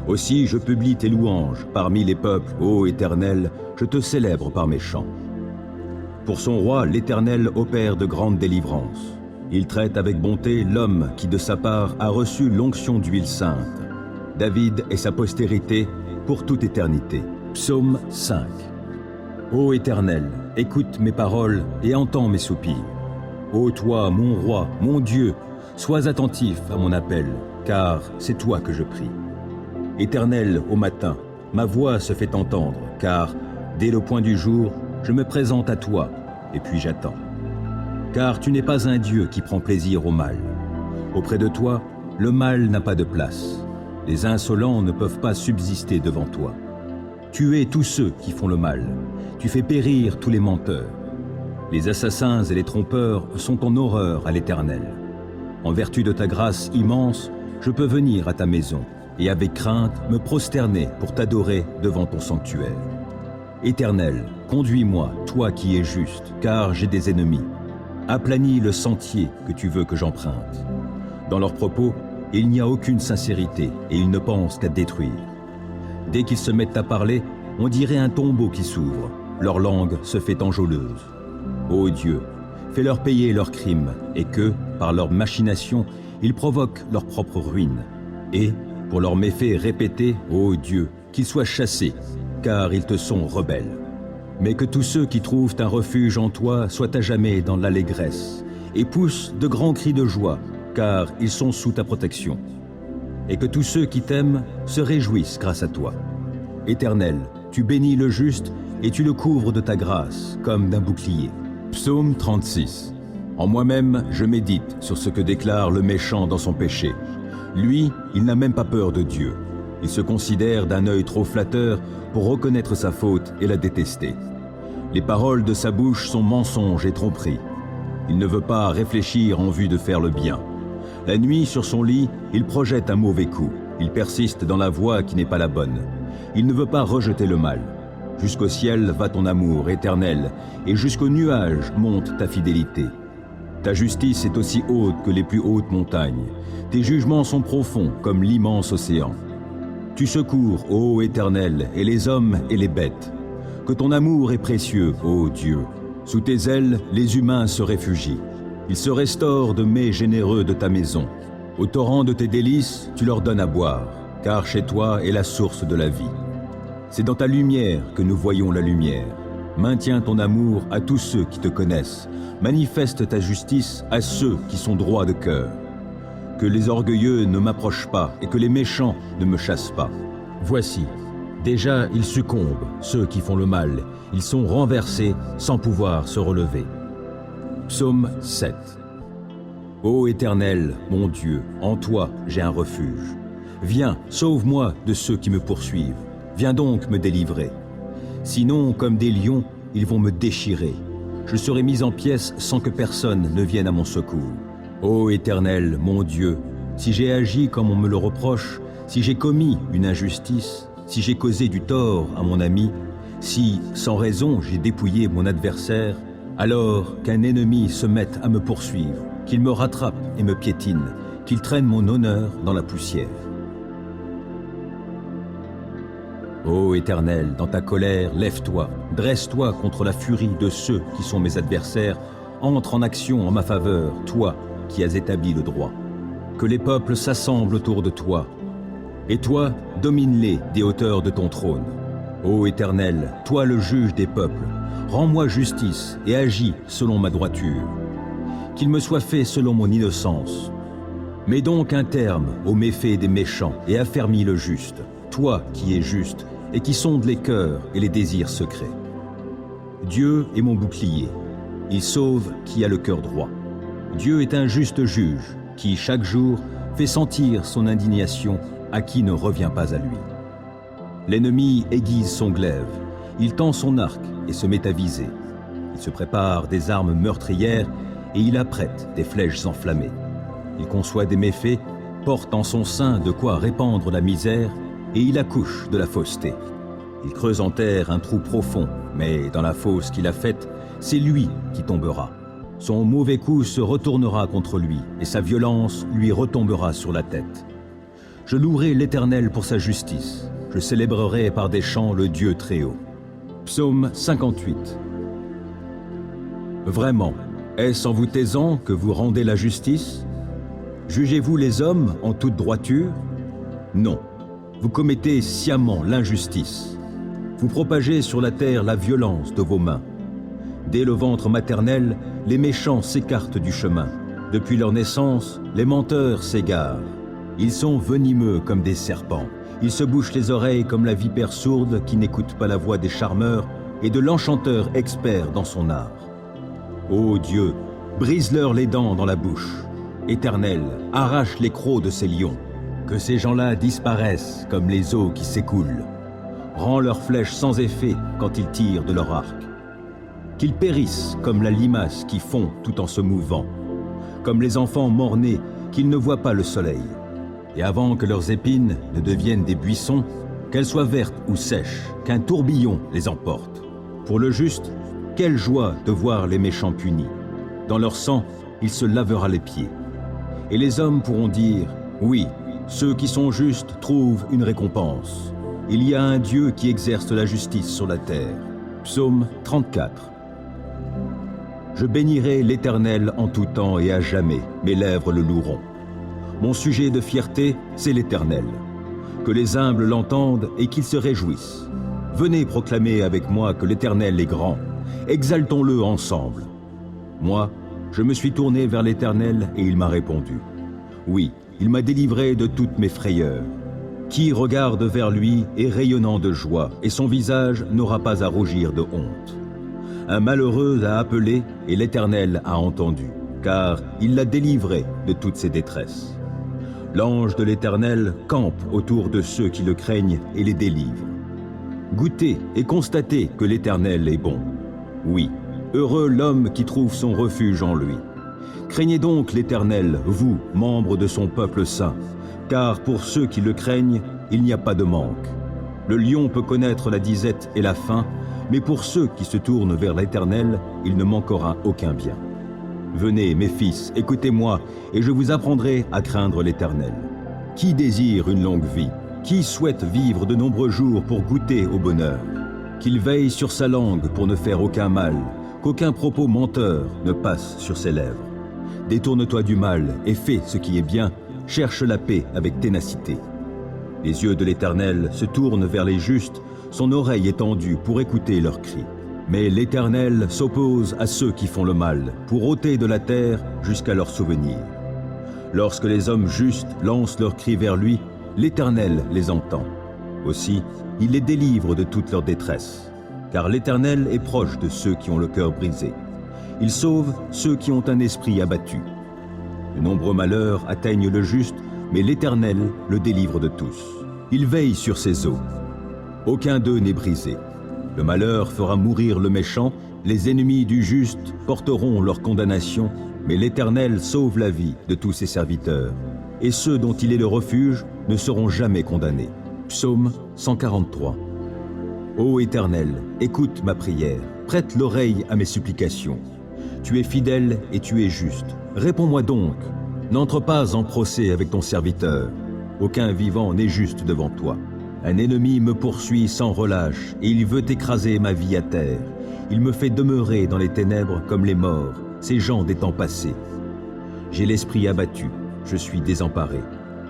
Aussi je publie tes louanges parmi les peuples, ô Éternel, je te célèbre par mes chants. Pour son roi, l'Éternel opère de grandes délivrances. Il traite avec bonté l'homme qui de sa part a reçu l'onction d'huile sainte. David et sa postérité pour toute éternité. Psaume 5. Ô Éternel, écoute mes paroles et entends mes soupirs. Ô toi, mon roi, mon Dieu, sois attentif à mon appel, car c'est toi que je prie. Éternel, au matin, ma voix se fait entendre, car, dès le point du jour, je me présente à toi, et puis j'attends. Car tu n'es pas un Dieu qui prend plaisir au mal. Auprès de toi, le mal n'a pas de place. Les insolents ne peuvent pas subsister devant toi. Tu hais tous ceux qui font le mal. Tu fais périr tous les menteurs. Les assassins et les trompeurs sont en horreur à l'Éternel. En vertu de ta grâce immense, je peux venir à ta maison et avec crainte me prosterner pour t'adorer devant ton sanctuaire. Éternel, conduis-moi, toi qui es juste, car j'ai des ennemis. Aplanis le sentier que tu veux que j'emprunte. Dans leurs propos, il n'y a aucune sincérité et ils ne pensent qu'à détruire. Dès qu'ils se mettent à parler, on dirait un tombeau qui s'ouvre. Leur langue se fait enjôleuse. Ô Dieu, fais-leur payer leurs crimes et que, par leurs machinations, ils provoquent leur propre ruine. Et, pour leurs méfaits répétés, ô Dieu, qu'ils soient chassés, car ils te sont rebelles. Mais que tous ceux qui trouvent un refuge en toi soient à jamais dans l'allégresse et poussent de grands cris de joie, car ils sont sous ta protection. Et que tous ceux qui t'aiment se réjouissent grâce à toi. Éternel, tu bénis le juste et tu le couvres de ta grâce, comme d'un bouclier. Psaume 36. En moi-même, je médite sur ce que déclare le méchant dans son péché. Lui, il n'a même pas peur de Dieu. Il se considère d'un œil trop flatteur pour reconnaître sa faute et la détester. Les paroles de sa bouche sont mensonges et tromperies. Il ne veut pas réfléchir en vue de faire le bien. La nuit, sur son lit, il projette un mauvais coup. Il persiste dans la voie qui n'est pas la bonne. Il ne veut pas rejeter le mal. Jusqu'au ciel va ton amour éternel, et jusqu'aux nuages monte ta fidélité. Ta justice est aussi haute que les plus hautes montagnes. Tes jugements sont profonds comme l'immense océan. Tu secours, ô Éternel, et les hommes et les bêtes. Que ton amour est précieux, ô Dieu. Sous tes ailes, les humains se réfugient. Ils se restaurent de mets généreux de ta maison. Au torrent de tes délices, tu leur donnes à boire, car chez toi est la source de la vie. C'est dans ta lumière que nous voyons la lumière. Maintiens ton amour à tous ceux qui te connaissent. Manifeste ta justice à ceux qui sont droits de cœur. Que les orgueilleux ne m'approchent pas et que les méchants ne me chassent pas. Voici, déjà ils succombent, ceux qui font le mal. Ils sont renversés sans pouvoir se relever. Psaume 7. Ô Éternel, mon Dieu, en toi j'ai un refuge. Viens, sauve-moi de ceux qui me poursuivent. Viens donc me délivrer. Sinon, comme des lions, ils vont me déchirer. Je serai mis en pièces sans que personne ne vienne à mon secours. Ô Éternel, mon Dieu, si j'ai agi comme on me le reproche, si j'ai commis une injustice, si j'ai causé du tort à mon ami, si, sans raison, j'ai dépouillé mon adversaire, alors qu'un ennemi se mette à me poursuivre, qu'il me rattrape et me piétine, qu'il traîne mon honneur dans la poussière. Ô Éternel, dans ta colère, lève-toi, dresse-toi contre la furie de ceux qui sont mes adversaires, entre en action en ma faveur, toi qui as établi le droit. Que les peuples s'assemblent autour de toi, et toi, domine-les des hauteurs de ton trône. Ô Éternel, toi le juge des peuples, rends-moi justice et agis selon ma droiture. Qu'il me soit fait selon mon innocence. Mets donc un terme aux méfaits des méchants et affermis le juste, toi qui es juste et qui sondes les cœurs et les désirs secrets. Dieu est mon bouclier, il sauve qui a le cœur droit. Dieu est un juste juge qui, chaque jour, fait sentir son indignation à qui ne revient pas à lui. L'ennemi aiguise son glaive, il tend son arc et se met à viser. Il se prépare des armes meurtrières et il apprête des flèches enflammées. Il conçoit des méfaits, porte en son sein de quoi répandre la misère et il accouche de la fausseté. Il creuse en terre un trou profond, mais dans la fosse qu'il a faite, c'est lui qui tombera. Son mauvais coup se retournera contre lui et sa violence lui retombera sur la tête. Je louerai l'Éternel pour sa justice. Je célébrerai par des chants le Dieu Très-Haut. Psaume 58. Vraiment, est-ce en vous taisant que vous rendez la justice? Jugez-vous les hommes en toute droiture? Non, vous commettez sciemment l'injustice. Vous propagez sur la terre la violence de vos mains. Dès le ventre maternel, les méchants s'écartent du chemin. Depuis leur naissance, les menteurs s'égarent. Ils sont venimeux comme des serpents. Ils se bouchent les oreilles comme la vipère sourde qui n'écoute pas la voix des charmeurs et de l'enchanteur expert dans son art. Ô Dieu, brise-leur les dents dans la bouche. Éternel, arrache les crocs de ces lions. Que ces gens-là disparaissent comme les eaux qui s'écoulent. Rends leurs flèches sans effet quand ils tirent de leur arc. Qu'ils périssent comme la limace qui fond tout en se mouvant. Comme les enfants mort-nés qu'ils ne voient pas le soleil. Et avant que leurs épines ne deviennent des buissons, qu'elles soient vertes ou sèches, qu'un tourbillon les emporte. Pour le juste, quelle joie de voir les méchants punis. Dans leur sang, il se lavera les pieds. Et les hommes pourront dire, oui, ceux qui sont justes trouvent une récompense. Il y a un Dieu qui exerce la justice sur la terre. Psaume 34. Je bénirai l'Éternel en tout temps et à jamais, mes lèvres le loueront. Mon sujet de fierté, c'est l'Éternel. Que les humbles l'entendent et qu'ils se réjouissent. Venez proclamer avec moi que l'Éternel est grand. Exaltons-le ensemble. Moi, je me suis tourné vers l'Éternel et il m'a répondu. Oui, il m'a délivré de toutes mes frayeurs. Qui regarde vers lui est rayonnant de joie et son visage n'aura pas à rougir de honte. Un malheureux a appelé et l'Éternel a entendu, car il l'a délivré de toutes ses détresses. L'ange de l'Éternel campe autour de ceux qui le craignent et les délivre. Goûtez et constatez que l'Éternel est bon. Oui, heureux l'homme qui trouve son refuge en lui. Craignez donc l'Éternel, vous, membres de son peuple saint, car pour ceux qui le craignent, il n'y a pas de manque. Le lion peut connaître la disette et la faim, mais pour ceux qui se tournent vers l'Éternel, il ne manquera aucun bien. Venez, mes fils, écoutez-moi, et je vous apprendrai à craindre l'Éternel. Qui désire une longue vie? Qui souhaite vivre de nombreux jours pour goûter au bonheur? Qu'il veille sur sa langue pour ne faire aucun mal, qu'aucun propos menteur ne passe sur ses lèvres. Détourne-toi du mal et fais ce qui est bien, cherche la paix avec ténacité. Les yeux de l'Éternel se tournent vers les justes, son oreille est tendue pour écouter leurs cris. Mais l'Éternel s'oppose à ceux qui font le mal, pour ôter de la terre jusqu'à leur souvenir. Lorsque les hommes justes lancent leurs cris vers lui, l'Éternel les entend. Aussi, il les délivre de toute leur détresse, car l'Éternel est proche de ceux qui ont le cœur brisé. Il sauve ceux qui ont un esprit abattu. De nombreux malheurs atteignent le juste, mais l'Éternel le délivre de tous. Il veille sur ses eaux. Aucun d'eux n'est brisé. Le malheur fera mourir le méchant, les ennemis du juste porteront leur condamnation, mais l'Éternel sauve la vie de tous ses serviteurs, et ceux dont il est le refuge ne seront jamais condamnés. Psaume 143. Ô Éternel, écoute ma prière, prête l'oreille à mes supplications. Tu es fidèle et tu es juste. Réponds-moi donc. N'entre pas en procès avec ton serviteur. Aucun vivant n'est juste devant toi. Un ennemi me poursuit sans relâche, et il veut écraser ma vie à terre. Il me fait demeurer dans les ténèbres comme les morts, ces gens des temps passés. J'ai l'esprit abattu, je suis désemparé.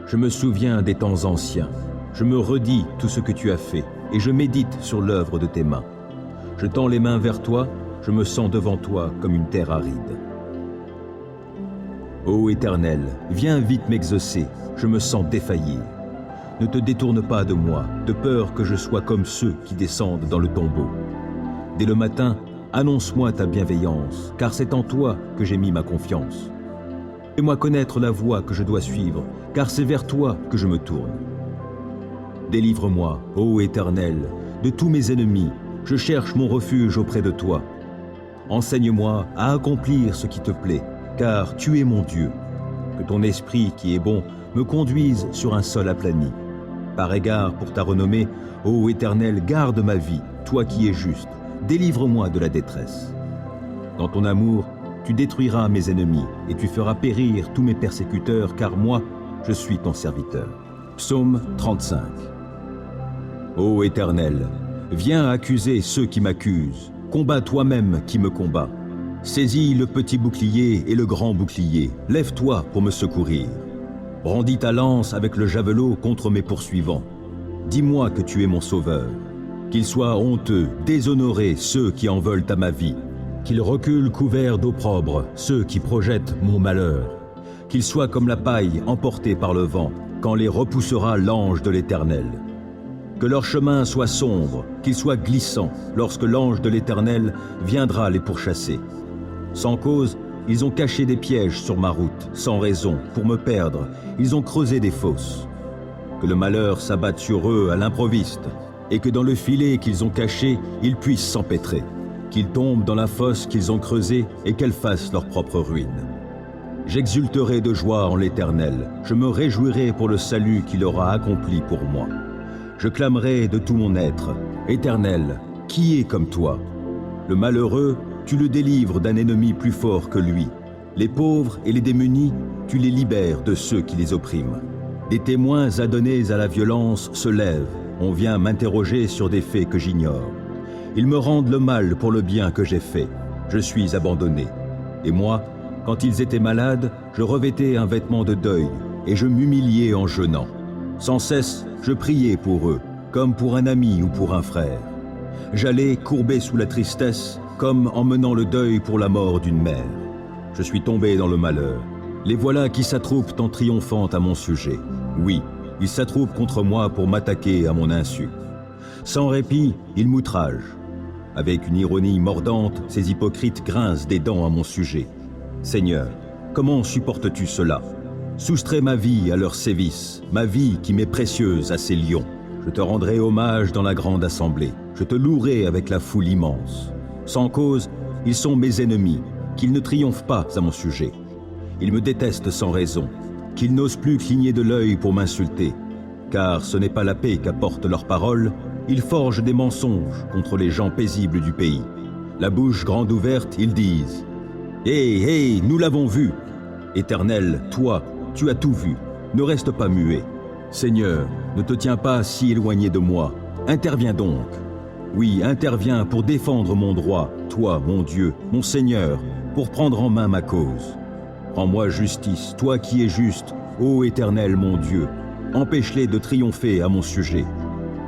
Je me souviens des temps anciens. Je me redis tout ce que tu as fait, et je médite sur l'œuvre de tes mains. Je tends les mains vers toi, je me sens devant toi comme une terre aride. Ô Éternel, viens vite m'exaucer, je me sens défaillir. Ne te détourne pas de moi, de peur que je sois comme ceux qui descendent dans le tombeau. Dès le matin, annonce-moi ta bienveillance, car c'est en toi que j'ai mis ma confiance. Fais-moi connaître la voie que je dois suivre, car c'est vers toi que je me tourne. Délivre-moi, ô Éternel, de tous mes ennemis, je cherche mon refuge auprès de toi. Enseigne-moi à accomplir ce qui te plaît, car tu es mon Dieu. Que ton esprit qui est bon me conduise sur un sol aplani. Par égard pour ta renommée, ô Éternel, garde ma vie, toi qui es juste, délivre-moi de la détresse. Dans ton amour, tu détruiras mes ennemis et tu feras périr tous mes persécuteurs, car moi, je suis ton serviteur. Psaume 35. Ô Éternel, viens accuser ceux qui m'accusent, combats toi-même qui me combat. Saisis le petit bouclier et le grand bouclier, lève-toi pour me secourir. Brandis ta lance avec le javelot contre mes poursuivants. Dis-moi que tu es mon sauveur. Qu'ils soient honteux, déshonorés ceux qui en veulent à ma vie. Qu'ils reculent couverts d'opprobre ceux qui projettent mon malheur. Qu'ils soient comme la paille emportée par le vent, quand les repoussera l'ange de l'Éternel. Que leur chemin soit sombre, qu'il soit glissant, lorsque l'ange de l'Éternel viendra les pourchasser. Sans cause, ils ont caché des pièges sur ma route, sans raison, pour me perdre, ils ont creusé des fosses. Que le malheur s'abatte sur eux à l'improviste, et que dans le filet qu'ils ont caché, ils puissent s'empêtrer. Qu'ils tombent dans la fosse qu'ils ont creusée et qu'elle fasse leur propre ruine. J'exulterai de joie en l'Éternel, je me réjouirai pour le salut qu'il aura accompli pour moi. Je clamerai de tout mon être, Éternel, qui est comme toi? Le malheureux, tu le délivres d'un ennemi plus fort que lui. Les pauvres et les démunis, tu les libères de ceux qui les oppriment. Des témoins adonnés à la violence se lèvent, on vient m'interroger sur des faits que j'ignore. Ils me rendent le mal pour le bien que j'ai fait. Je suis abandonné. Et moi, quand ils étaient malades, je revêtais un vêtement de deuil, et je m'humiliais en jeûnant. Sans cesse, je priais pour eux, comme pour un ami ou pour un frère. J'allais courbé sous la tristesse, comme en menant le deuil pour la mort d'une mère. Je suis tombé dans le malheur. Les voilà qui s'attroupent en triomphant à mon sujet. Oui, ils s'attroupent contre moi pour m'attaquer à mon insu. Sans répit, ils m'outragent. Avec une ironie mordante, ces hypocrites grincent des dents à mon sujet. Seigneur, comment supportes-tu cela? Soustrais ma vie à leurs sévices, ma vie qui m'est précieuse à ces lions. Je te rendrai hommage dans la grande assemblée. Je te louerai avec la foule immense. Sans cause, ils sont mes ennemis, qu'ils ne triomphent pas à mon sujet. Ils me détestent sans raison, qu'ils n'osent plus cligner de l'œil pour m'insulter. Car ce n'est pas la paix qu'apportent leurs paroles, ils forgent des mensonges contre les gens paisibles du pays. La bouche grande ouverte, ils disent « Hé, nous l'avons vu !» Éternel, toi, tu as tout vu, ne reste pas muet. Seigneur, ne te tiens pas si éloigné de moi, interviens donc. Oui, interviens pour défendre mon droit, toi, mon Dieu, mon Seigneur, pour prendre en main ma cause. Rends-moi justice, toi qui es juste, ô Éternel, mon Dieu. Empêche-les de triompher à mon sujet.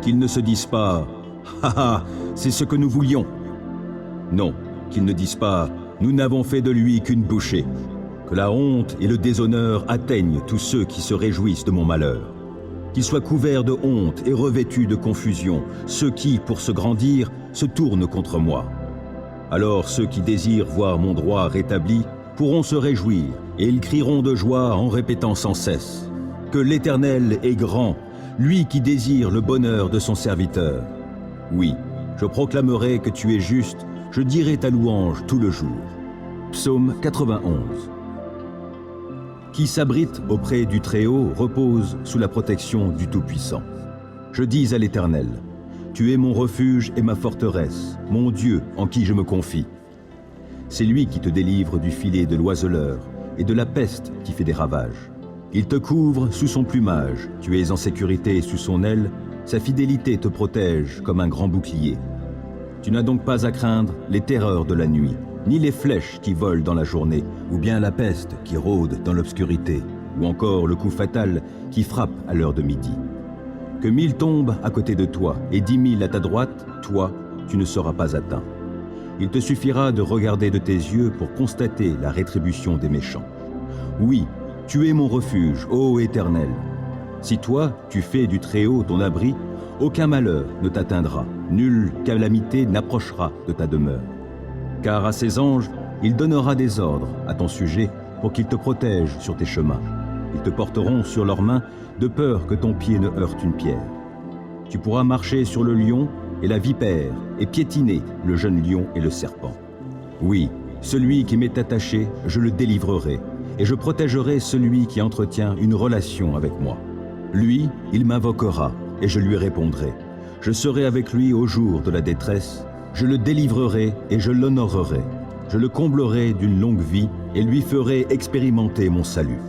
Qu'ils ne se disent pas « Ha ha, c'est ce que nous voulions !» Non, qu'ils ne disent pas « Nous n'avons fait de lui qu'une bouchée !» Que la honte et le déshonneur atteignent tous ceux qui se réjouissent de mon malheur. Qu'ils soient couverts de honte et revêtus de confusion, ceux qui, pour se grandir, se tournent contre moi. Alors ceux qui désirent voir mon droit rétabli pourront se réjouir, et ils crieront de joie en répétant sans cesse que l'Éternel est grand, lui qui désire le bonheur de son serviteur. Oui, Je proclamerai que tu es juste, je dirai ta louange tout le jour. Psaume 91. Qui s'abrite auprès du Très-Haut repose sous la protection du Tout-Puissant. Je dis à l'Éternel, tu es mon refuge et ma forteresse, mon Dieu en qui je me confie. C'est lui qui te délivre du filet de l'oiseleur et de la peste qui fait des ravages. Il te couvre sous son plumage, tu es en sécurité sous son aile, sa fidélité te protège comme un grand bouclier. Tu n'as donc pas à craindre les terreurs de la nuit, ni les flèches qui volent dans la journée, ou bien la peste qui rôde dans l'obscurité, ou encore le coup fatal qui frappe à l'heure de midi. Que 1000 tombent à côté de toi et 10 000 à ta droite, toi, tu ne seras pas atteint. Il te suffira de regarder de tes yeux pour constater la rétribution des méchants. Oui, tu es mon refuge, ô Éternel. Si toi, tu fais du Très-Haut ton abri, aucun malheur ne t'atteindra, nulle calamité n'approchera de ta demeure. Car à ses anges, il donnera des ordres à ton sujet pour qu'ils te protègent sur tes chemins. Ils te porteront sur leurs mains de peur que ton pied ne heurte une pierre. Tu pourras marcher sur le lion et la vipère et piétiner le jeune lion et le serpent. Oui, celui qui m'est attaché, je le délivrerai, et je protégerai celui qui entretient une relation avec moi. Lui, il m'invoquera, et je lui répondrai. Je serai avec lui au jour de la détresse, je le délivrerai et je l'honorerai. Je le comblerai d'une longue vie et lui ferai expérimenter mon salut.